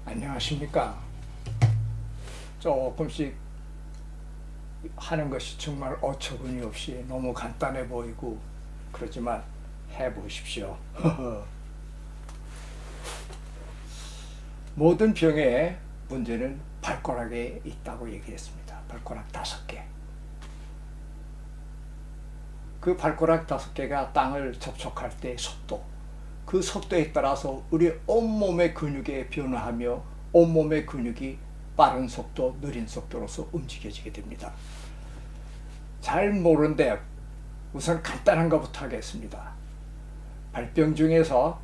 안녕하십니까. 조금씩 하는 것이 정말 어처구니 없이 너무 간단해 보이고 그렇지만 해보십시오. 모든 병의 문제는 발가락에 있다고 얘기했습니다. 발가락 5개. 그 발가락 5개가 땅을 접촉할 때의 속도, 그 속도에 따라서 우리 온몸의 근육에 변화하며 온몸의 근육이 빠른 속도, 느린 속도로서 움직여지게 됩니다. 잘 모르는데 우선 간단한 것부터 하겠습니다. 발병 중에서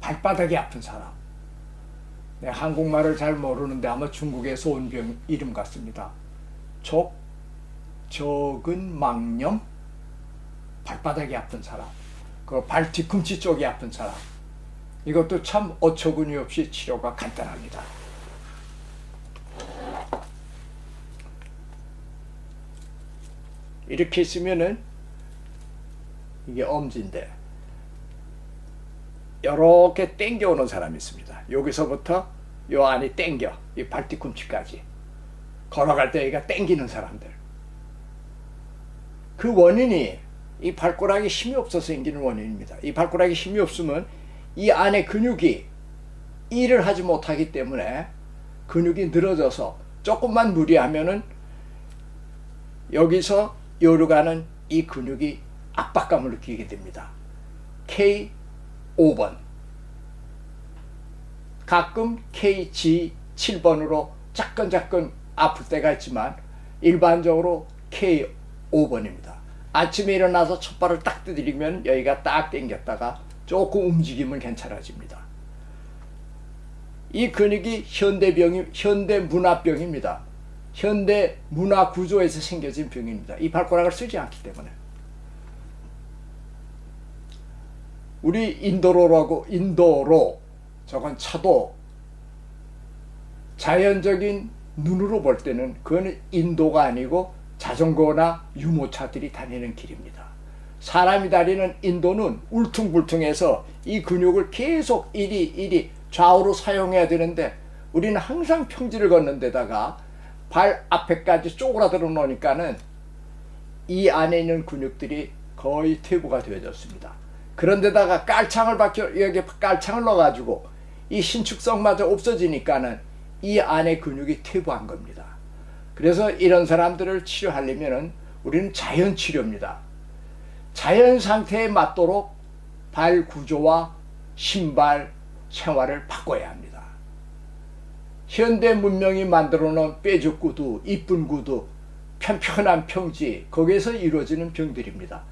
발바닥이 아픈 사람. 한국말을 잘 모르는데 아마 중국에서 온 병 이름 같습니다. 적은막염, 발바닥이 아픈 사람, 그 발 뒤꿈치 쪽이 아픈 사람. 이것도 참 어처구니 없이 치료가 간단합니다. 이렇게 있으면은 이게 엄지인데 이렇게 당겨오는 사람이 있습니다. 여기서부터 요 안이 당겨, 이 발 뒤꿈치까지 걸어갈 때 얘가 당기는 사람들. 그 원인이 이 발가락에 힘이 없어서 생기는 원인입니다. 이 발가락에 힘이 없으면 이 안에 근육이 일을 하지 못하기 때문에 근육이 늘어져서 조금만 무리하면은 여기서 요로 가는 이 근육이 압박감을 느끼게 됩니다. K5번, 가끔 KG7번으로 자끈자끈 아플 때가 있지만 일반적으로 K5번입니다. 아침에 일어나서 첫 발을 딱 두드리면 여기가 딱 당겼다가 조금 움직이면 괜찮아집니다. 이 근육이 현대문화병입니다. 현대 문화 구조에서 생겨진 병입니다. 이 발가락을 쓰지 않기 때문에. 우리 인도로 저건 차도 자연적인 눈으로 볼 때는 그건 인도가 아니고 자전거나 유모차들이 다니는 길입니다. 사람이 다니는 인도는 울퉁불퉁해서 이 근육을 계속 이리 좌우로 사용해야 되는데 우리는 항상 평지를 걷는 데다가 발 앞에까지 쪼그라들어 놓으니까는 이 안에 있는 근육들이 거의 퇴보가 되어졌습니다. 그런데다가 깔창을 여기 깔창을 넣어가지고 이 신축성마저 없어지니까는 이 안에 근육이 퇴보한 겁니다. 그래서 이런 사람들을 치료하려면은 우리는 자연 치료입니다. 자연 상태에 맞도록 발 구조와 신발 생활을 바꿔야 합니다. 현대 문명이 만들어 놓은 뾰족 구두, 이쁜 구두, 편편한 평지, 거기에서 이루어지는 병들입니다.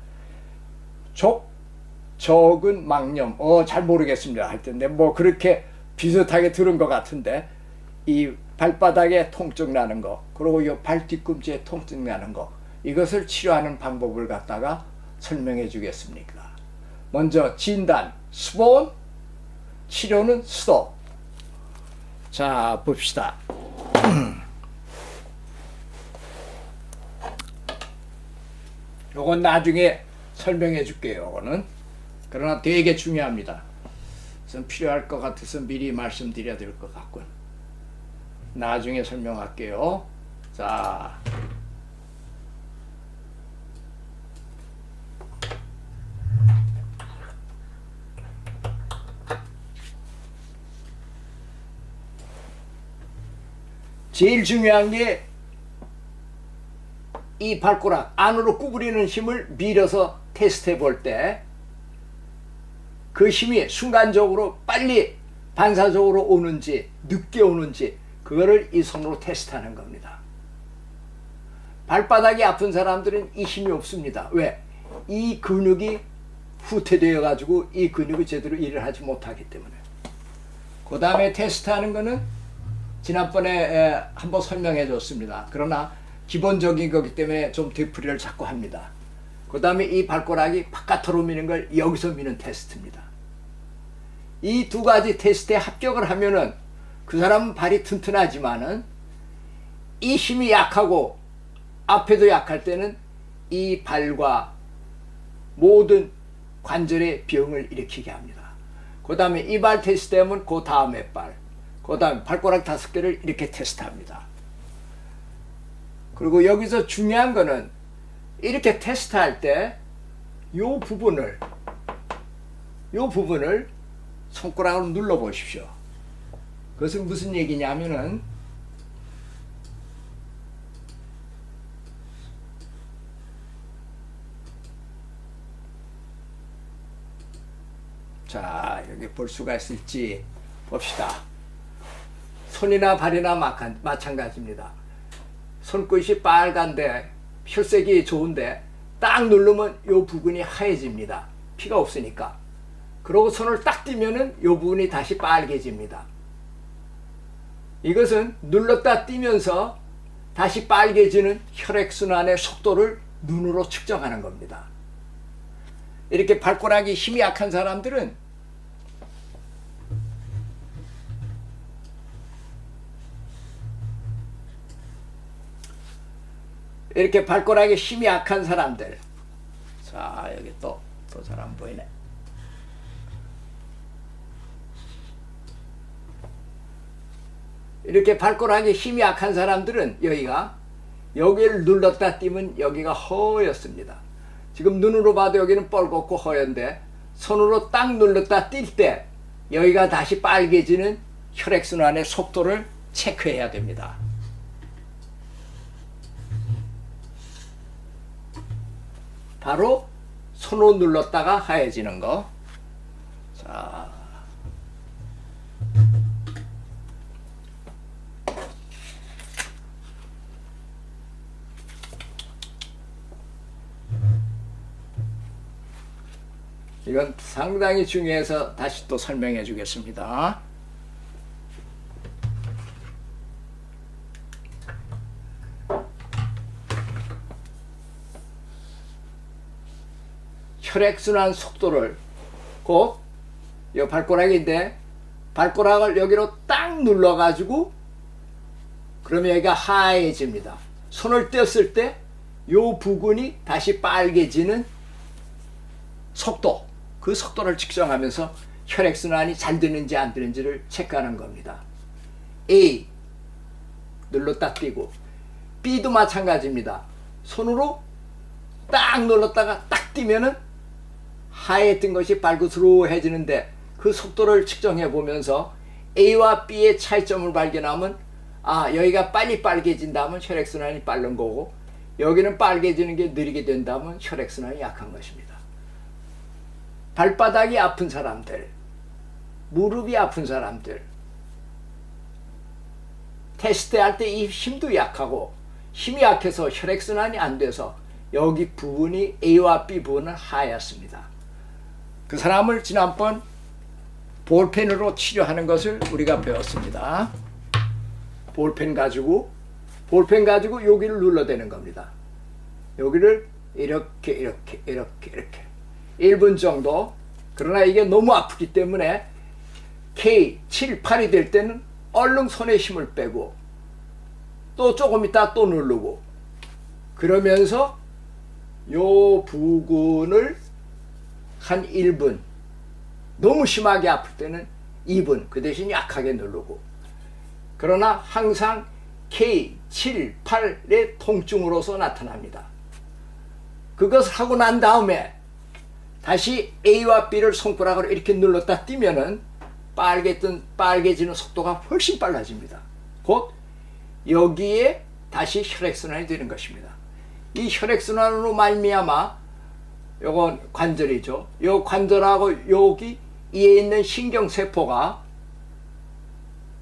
적은 막염, 잘 모르겠습니다. 할 텐데 뭐 그렇게 비슷하게 들은 것 같은데 이 발바닥에 통증 나는 거, 그리고 이 발 뒤꿈치에 통증 나는 거, 이것을 치료하는 방법을 갖다가 설명해 주겠습니다. 먼저 진단, 수본, 치료는 수도. 자, 봅시다. 요건 나중에 설명해 줄게요. 요거는. 그러나 되게 중요합니다. 그래서 필요할 것 같아서 미리 말씀드려야 될 것 같군. 나중에 설명할게요. 자, 제일 중요한 게 이 발가락 안으로 구부리는 힘을 밀어서 테스트해 볼 때 그 힘이 순간적으로 빨리 반사적으로 오는지 늦게 오는지 그거를 이 손으로 테스트하는 겁니다. 발바닥이 아픈 사람들은 이 힘이 없습니다. 왜? 이 근육이 후퇴되어 가지고 이 근육이 제대로 일을 하지 못하기 때문에. 그 다음에 테스트하는 거는 지난번에 한번 설명해 줬습니다. 그러나 기본적인 거기 때문에 좀 뒤풀이를 자꾸 합니다. 그 다음에 이 발가락이 바깥으로 미는 걸 여기서 미는 테스트입니다. 이 두 가지 테스트에 합격을 하면은 그 사람은 발이 튼튼하지만은 이 힘이 약하고 앞에도 약할 때는 이 발과 모든 관절의 병을 일으키게 합니다. 그 다음에 이 발 테스트 되면 그 다음에 발, 그 다음에 발가락 5개를 이렇게 테스트합니다. 그리고 여기서 중요한 거는 이렇게 테스트할 때 요 부분을 손가락으로 눌러 보십시오. 그것은 무슨 얘기냐면은 자, 여기 볼 수가 있을지 봅시다. 손이나 발이나 마찬가지입니다. 손끝이 빨간데 혈색이 좋은데 딱 누르면 이 부분이 하얘집니다. 피가 없으니까. 그러고 손을 딱 띄면은 이 부분이 다시 빨개집니다. 이것은 눌렀다 띄면서 다시 빨개지는 혈액순환의 속도를 눈으로 측정하는 겁니다. 이렇게 발가락이 힘이 약한 사람들은 이렇게 발가락에 힘이 약한 사람들, 자 여기 또 잘 안 보이네. 이렇게 발가락에 힘이 약한 사람들은 여기를 눌렀다 띄면 여기가 허였습니다. 지금 눈으로 봐도 여기는 뻘겋고 허연데 손으로 딱 눌렀다 뛸 때 여기가 다시 빨개지는 혈액순환의 속도를 체크해야 됩니다. 바로 손으로 눌렀다가 하얘지는 거. 자, 이건 상당히 중요해서 다시 또 설명해 주겠습니다. 혈액순환 속도를 곧 이 발가락인데 발가락을 여기로 딱 눌러가지고 그러면 여기가 하얘집니다. 손을 떼었을 때 이 부분이 다시 빨개지는 속도, 그 속도를 측정하면서 혈액순환이 잘 되는지 안 되는지를 체크하는 겁니다. A 눌렀다 띄고 B도 마찬가지입니다. 손으로 딱 눌렀다가 딱 띄면은 하얘던 것이 발그스루해지는데 그 속도를 측정해 보면서 A와 B의 차이점을 발견하면 여기가 빨리 빨개진다면 혈액순환이 빠른 거고 여기는 빨개지는 게 느리게 된다면 혈액순환이 약한 것입니다. 발바닥이 아픈 사람들, 무릎이 아픈 사람들, 테스트할 때 이 힘도 약하고 힘이 약해서 혈액순환이 안 돼서 여기 부분이 A와 B 부분은 하얗습니다. 그 사람을 지난번 볼펜으로 치료하는 것을 우리가 배웠습니다. 볼펜 가지고 여기를 눌러대는 겁니다. 여기를 이렇게 1분 정도. 그러나 이게 너무 아프기 때문에 K, 7, 8이 될 때는 얼른 손에 힘을 빼고 또 조금 있다 또 누르고 그러면서 요 부근을 한 1분, 너무 심하게 아플 때는 2분, 그 대신 약하게 누르고. 그러나 항상 K, 7, 8의 통증으로서 나타납니다. 그것을 하고 난 다음에 다시 A와 B를 손가락으로 이렇게 눌렀다 띄면은 빨개지는 속도가 훨씬 빨라집니다. 곧 여기에 다시 혈액순환이 되는 것입니다. 이 혈액순환으로 말미암아 요건 관절이죠. 요 관절하고 여기 이에 있는 신경세포가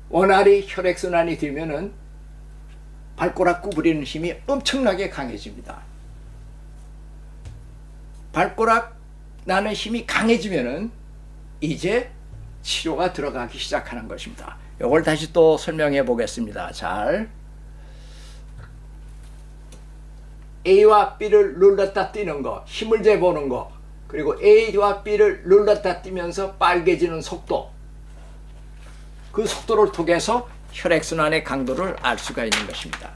원활히 혈액순환이 되면은 발가락 구부리는 힘이 엄청나게 강해집니다. 발가락 나는 힘이 강해지면은 이제 치료가 들어가기 시작하는 것입니다. 요걸 다시 또 설명해 보겠습니다. 잘. A와 B를 눌렀다 띄는 거, 힘을 재보는 거, 그리고 A와 B를 눌렀다 띄면서 빨개지는 속도, 그 속도를 통해서 혈액순환의 강도를 알 수가 있는 것입니다.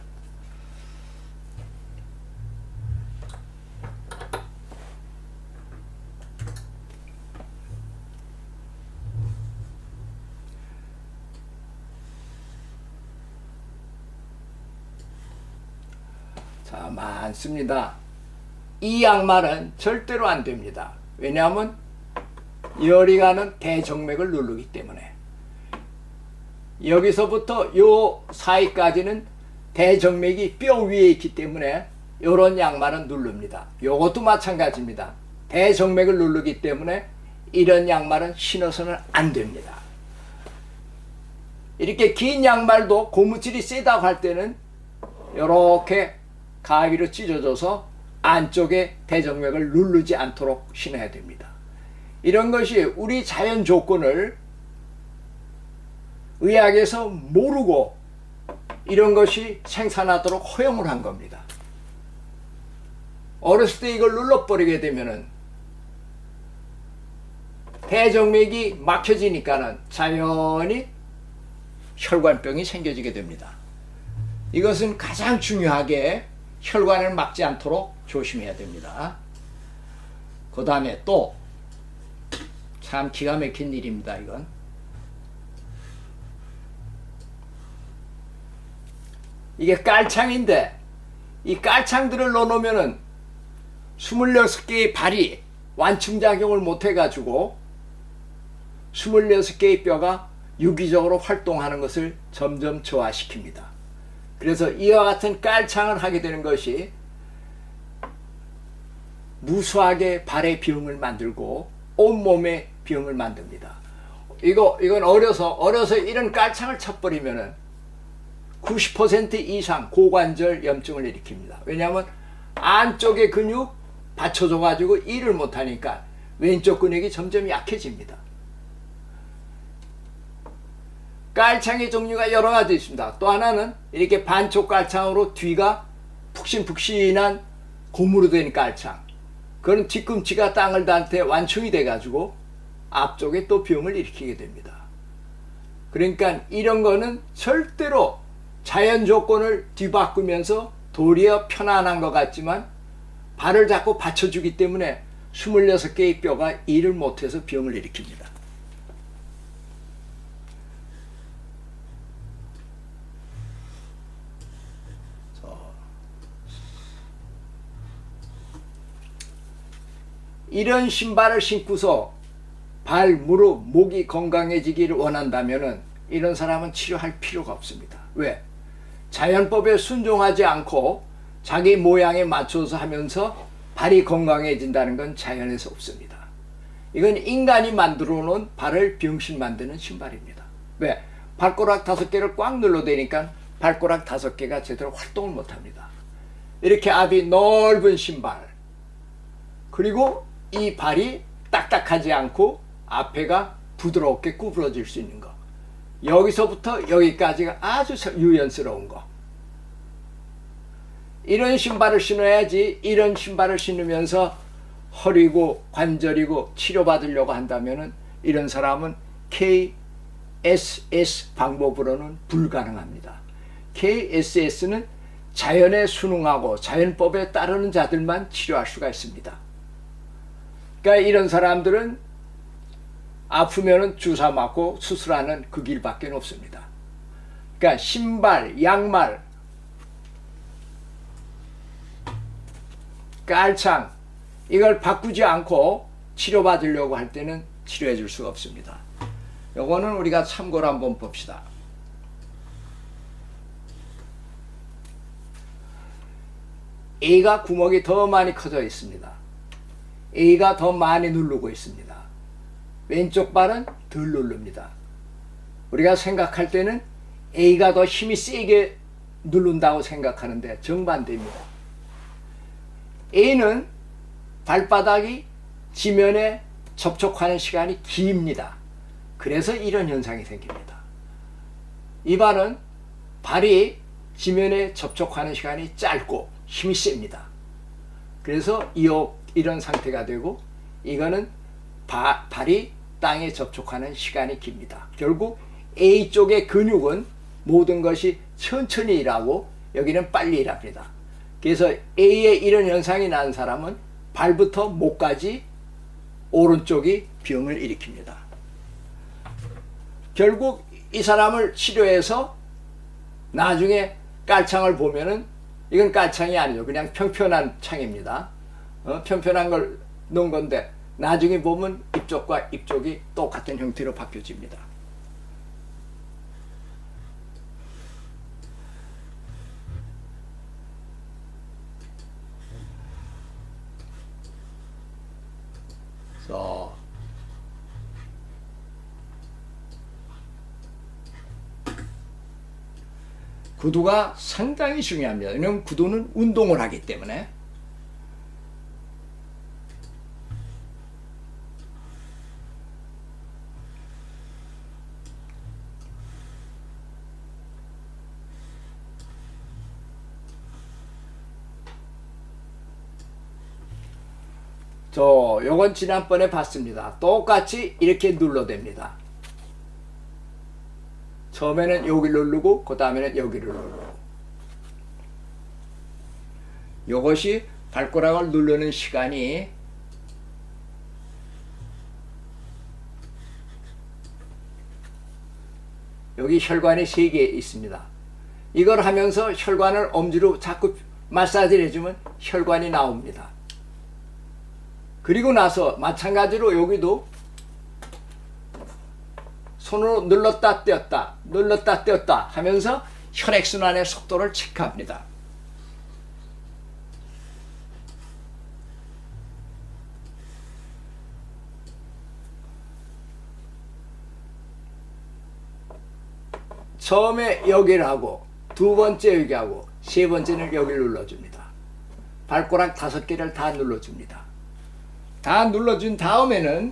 자, 많습니다. 이 양말은 절대로 안 됩니다. 왜냐하면 열이 가는 대정맥을 누르기 때문에. 여기서부터 요 사이까지는 대정맥이 뼈 위에 있기 때문에 요런 양말은 누릅니다. 요것도 마찬가지입니다. 대정맥을 누르기 때문에 이런 양말은 신어서는 안 됩니다. 이렇게 긴 양말도 고무줄이 세다고 할 때는 이렇게 가위로 찢어져서 안쪽에 대정맥을 누르지 않도록 신어야 됩니다. 이런 것이 우리 자연 조건을 의학에서 모르고 이런 것이 생산하도록 허용을 한 겁니다. 어렸을 때 이걸 눌러버리게 되면은 대정맥이 막혀지니까는 자연히 혈관병이 생겨지게 됩니다. 이것은 가장 중요하게 혈관을 막지 않도록 조심해야 됩니다. 그 다음에 또 참 기가 막힌 일입니다. 이건 이게 깔창인데 이 깔창들을 넣어놓으면은 26개의 발이 완충작용을 못해가지고 26개의 뼈가 유기적으로 활동하는 것을 점점 저하시킵니다. 그래서 이와 같은 깔창을 하게 되는 것이 무수하게 발의 병을 만들고 온몸의 병을 만듭니다. 이건 어려서 이런 깔창을 쳐버리면은 90% 이상 고관절 염증을 일으킵니다. 왜냐하면 안쪽의 근육 받쳐줘 가지고 일을 못하니까 왼쪽 근육이 점점 약해집니다. 깔창의 종류가 여러 가지 있습니다. 또 하나는 이렇게 반쪽 깔창으로 뒤가 푹신푹신한 고무로 된 깔창. 그건 뒤꿈치가 땅을 닿을 때 완충이 돼가지고 앞쪽에 또 병을 일으키게 됩니다. 그러니까 이런 거는 절대로 자연 조건을 뒤바꾸면서 도리어 편안한 것 같지만 발을 자꾸 받쳐주기 때문에 26개의 뼈가 일을 못해서 병을 일으킵니다. 이런 신발을 신고서 발, 무릎, 목이 건강해지기를 원한다면 이런 사람은 치료할 필요가 없습니다. 왜? 자연법에 순종하지 않고 자기 모양에 맞춰서 하면서 발이 건강해진다는 건 자연에서 없습니다. 이건 인간이 만들어 놓은 발을 병신 만드는 신발입니다. 왜? 발가락 5개를 꽉 눌러대니까 발가락 5개가 제대로 활동을 못합니다. 이렇게 앞이 넓은 신발, 그리고 이 발이 딱딱하지 않고 앞에가 부드럽게 구부러질 수 있는 거, 여기서부터 여기까지가 아주 유연스러운 거, 이런 신발을 신어야지. 이런 신발을 신으면서 허리고 관절이고 치료받으려고 한다면 이런 사람은 KSS 방법으로는 불가능합니다. KSS는 자연에 순응하고 자연법에 따르는 자들만 치료할 수가 있습니다. 그러니까 이런 사람들은 아프면은 주사 맞고 수술하는 그 길밖에 없습니다. 그러니까 신발, 양말, 깔창, 이걸 바꾸지 않고 치료받으려고 할 때는 치료해 줄 수가 없습니다. 요거는 우리가 참고로 한번 봅시다. A가 구멍이 더 많이 커져 있습니다. A가 더 많이 누르고 있습니다. 왼쪽 발은 덜 누릅니다. 우리가 생각할 때는 A가 더 힘이 세게 누른다고 생각하는데 정반대입니다. A는 발바닥이 지면에 접촉하는 시간이 깁니다. 그래서 이런 현상이 생깁니다. 이 발은 발이 지면에 접촉하는 시간이 짧고 힘이 셉니다. 그래서 이런 상태가 되고, 이거는 발이 땅에 접촉하는 시간이 깁니다. 결국 A 쪽의 근육은 모든 것이 천천히 일하고 여기는 빨리 일합니다. 그래서 A에 이런 현상이 난 사람은 발부터 목까지 오른쪽이 병을 일으킵니다. 결국 이 사람을 치료해서 나중에 깔창을 보면은 이건 깔창이 아니죠. 그냥 평평한 창입니다. 평평한 걸 놓은 건데 나중에 보면 이쪽과 이쪽이 똑같은 형태로 바뀌어집니다. 자, 구두가 상당히 중요합니다. 왜냐하면 구두는 운동을 하기 때문에. 요건 지난번에 봤습니다. 똑같이 이렇게 눌러댑니다. 처음에는 여기를 누르고 그 다음에는 여기를 누르고. 요것이 발가락을 누르는 시간이 여기 혈관이 3개 있습니다. 이걸 하면서 혈관을 엄지로 자꾸 마사지를 해주면 혈관이 나옵니다. 그리고 나서 마찬가지로 여기도 손으로 눌렀다 떼었다 하면서 혈액순환의 속도를 체크합니다. 처음에 여기를 하고 두 번째 여기 하고 세 번째는 여기를 눌러줍니다. 발가락 5개를 다 눌러줍니다. 다 눌러준 다음에는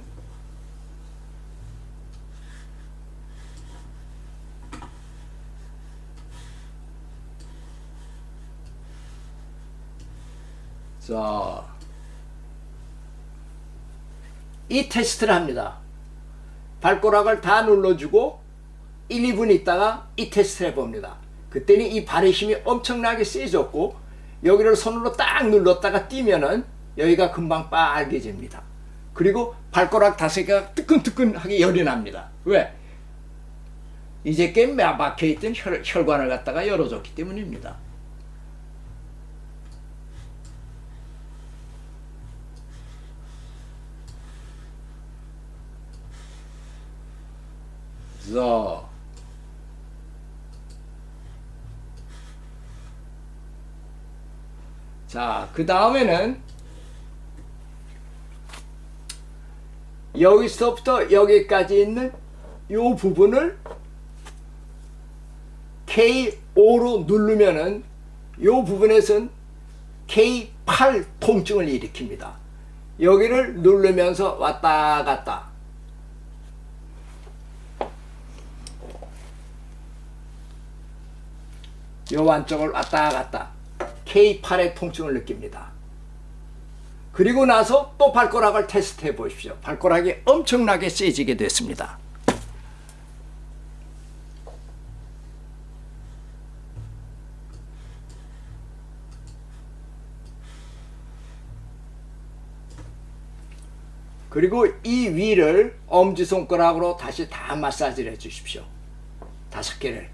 자, 이 테스트를 합니다. 발가락을 다 눌러주고 1, 2분 있다가 이 테스트를 해봅니다. 그때는 이 발의 힘이 엄청나게 세졌고 여기를 손으로 딱 눌렀다가 띄면은 여기가 금방 빨개집니다. 그리고 발가락 5개가 뜨끈뜨끈하게 열이 납니다. 왜? 이제 꽤 막혀있던 혈관을 갖다가 열어줬기 때문입니다. 자, 그 다음에는 여기서부터 여기까지 있는 이 부분을 K5로 누르면은 이 부분에선 K8 통증을 일으킵니다. 여기를 누르면서 왔다 갔다. 요 안쪽을 왔다 갔다. K8의 통증을 느낍니다. 그리고 나서 또 발가락을 테스트해 보십시오. 발가락이 엄청나게 세지게 됐습니다. 그리고 이 위를 엄지손가락으로 다시 다 마사지를 해 주십시오. 5개를.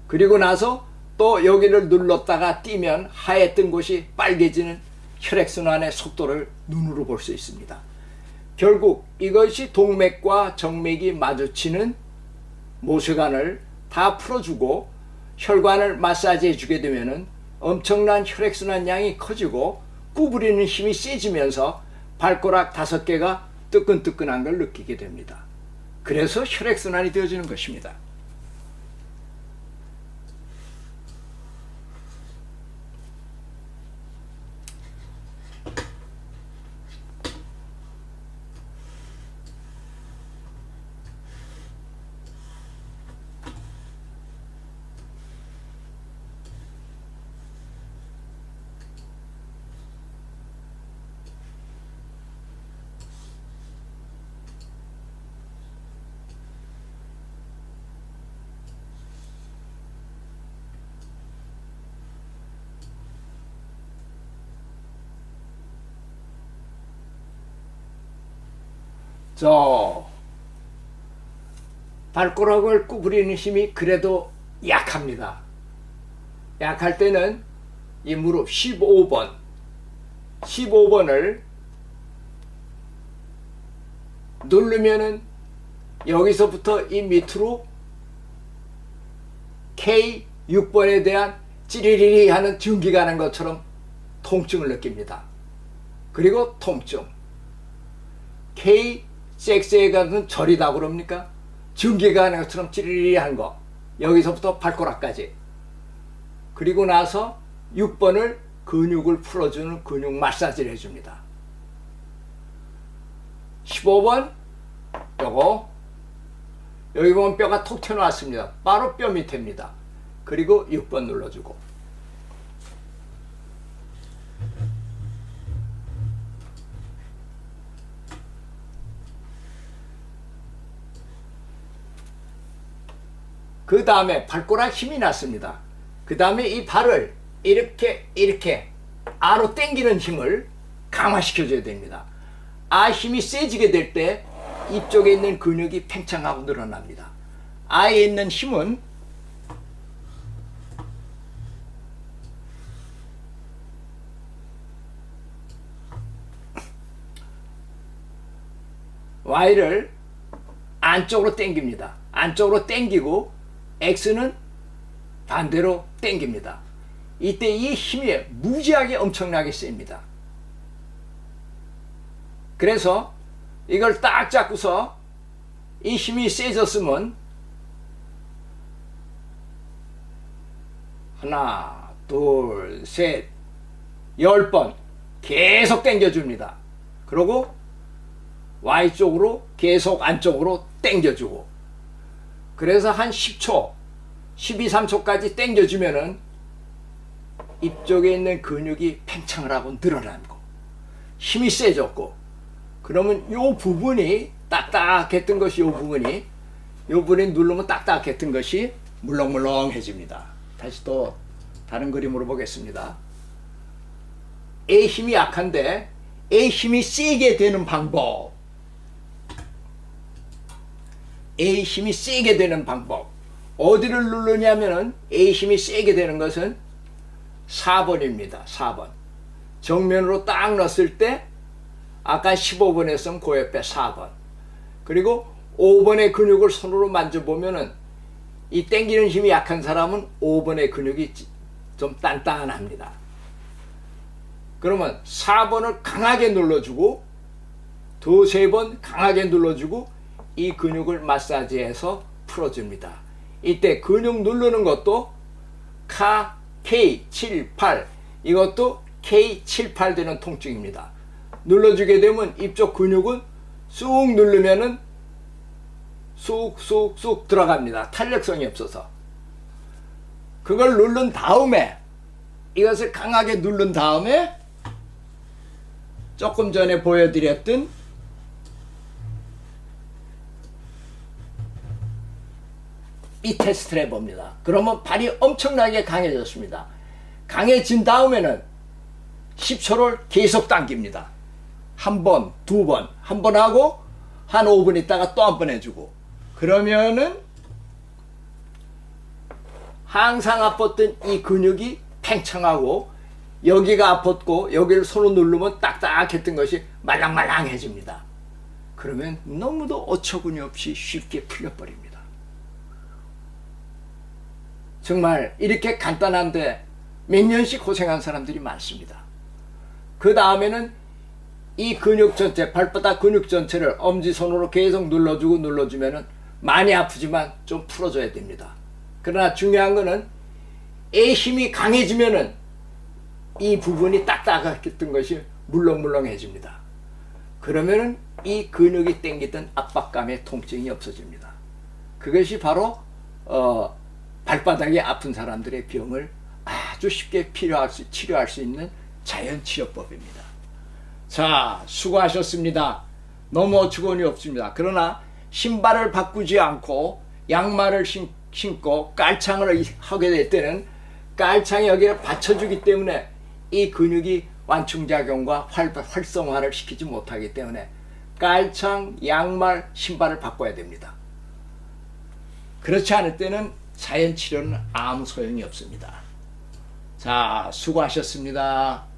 그리고 나서 또 여기를 눌렀다가 띄면 하얗던 곳이 빨개지는 혈액순환의 속도를 눈으로 볼 수 있습니다. 결국 이것이 동맥과 정맥이 마주치는 모세관을 다 풀어주고 혈관을 마사지해 주게 되면 엄청난 혈액순환 양이 커지고 구부리는 힘이 세지면서 발가락 5개가 뜨끈뜨끈한 걸 느끼게 됩니다. 그래서 혈액순환이 되어지는 것입니다. 발가락을 구부리는 힘이 그래도 약합니다. 약할 때는 이 무릎 15번을 누르면은 여기서부터 이 밑으로 K6번에 대한 찌리리리 하는 전기가 가는 것처럼 통증을 느낍니다. 그리고 통증. K6에 가는 절이다 그럽니까? 전기가 가는 것처럼 찌리리리 하는 거. 여기서부터 발가락까지. 그리고 나서 6번을 근육을 풀어주는 근육 마사지를 해줍니다. 15번 요거 여기 보면 뼈가 톡 튀어나왔습니다. 바로 뼈 밑에입니다. 그리고 6번 눌러주고 그 다음에 발가락 힘이 났습니다. 그 다음에 이 발을 이렇게 아로 당기는 힘을 강화시켜줘야 됩니다. 아 힘이 세지게 될 때 이쪽에 있는 근육이 팽창하고 늘어납니다. 아에 있는 힘은 Y를 안쪽으로 당깁니다. 안쪽으로 당기고 X는 반대로 당깁니다. 이때 이 힘이 무지하게 엄청나게 셉니다. 그래서 이걸 딱 잡고서 이 힘이 세졌으면 하나, 둘, 셋, 10번 계속 당겨줍니다. 그리고 Y쪽으로 계속 안쪽으로 당겨주고 그래서 한 10초, 12, 3초까지 당겨주면은 이쪽에 있는 근육이 팽창을 하고 늘어나고 힘이 세졌고 그러면 요 부분이 딱딱했던 것이 요 부분이 누르면 딱딱했던 것이 물렁물렁해집니다. 다시 또 다른 그림으로 보겠습니다. A 힘이 약한데 A 힘이 세게 되는 방법 A 힘이 세게 되는 방법 어디를 누르냐면은 A 힘이 세게 되는 것은 4번입니다. 4번 정면으로 딱 넣었을 때 아까 15번 했으면 그 옆에 4번 그리고 5번의 근육을 손으로 만져보면은 이 당기는 힘이 약한 사람은 5번의 근육이 좀 단단합니다. 그러면 4번을 강하게 눌러주고 두세 번 강하게 눌러주고 이 근육을 마사지해서 풀어줍니다. 이때 근육 누르는 것도 K7, 8 이것도 K7, 8 되는 통증입니다. 눌러주게 되면 이쪽 근육은 쑥 누르면은 쑥 들어갑니다. 탄력성이 없어서. 그걸 누른 다음에 이것을 강하게 누른 다음에 조금 전에 보여드렸던 이 테스트를 해봅니다. 그러면 발이 엄청나게 강해졌습니다. 강해진 다음에는 10초를 계속 당깁니다. 한 번, 두 번, 한 번 하고 한 5분 있다가 또 한 번 해주고 그러면은 항상 아팠던 이 근육이 팽창하고 여기가 아팠고 여기를 손으로 누르면 딱딱했던 것이 말랑말랑해집니다. 그러면 너무도 어처구니 없이 쉽게 풀려버립니다. 정말 이렇게 간단한데 몇 년씩 고생한 사람들이 많습니다. 그 다음에는 이 근육 전체, 발바닥 근육 전체를 엄지손으로 계속 눌러주면은 많이 아프지만 좀 풀어줘야 됩니다. 그러나 중요한 거는 애 힘이 강해지면은 이 부분이 딱딱했던 것이 물렁물렁해집니다. 그러면은 이 근육이 당기던 압박감의 통증이 없어집니다. 그것이 바로 발바닥이 아픈 사람들의 병을 아주 쉽게 치료할 수 있는 자연치료법입니다. 자, 수고하셨습니다. 너무 어처구니 없습니다. 그러나 신발을 바꾸지 않고 양말을 신고 깔창을 하게 될 때는 깔창이 여기를 받쳐주기 때문에 이 근육이 완충작용과 활성화를 시키지 못하기 때문에 깔창, 양말, 신발을 바꿔야 됩니다. 그렇지 않을 때는 자연치료는 아무 소용이 없습니다. 자, 수고하셨습니다.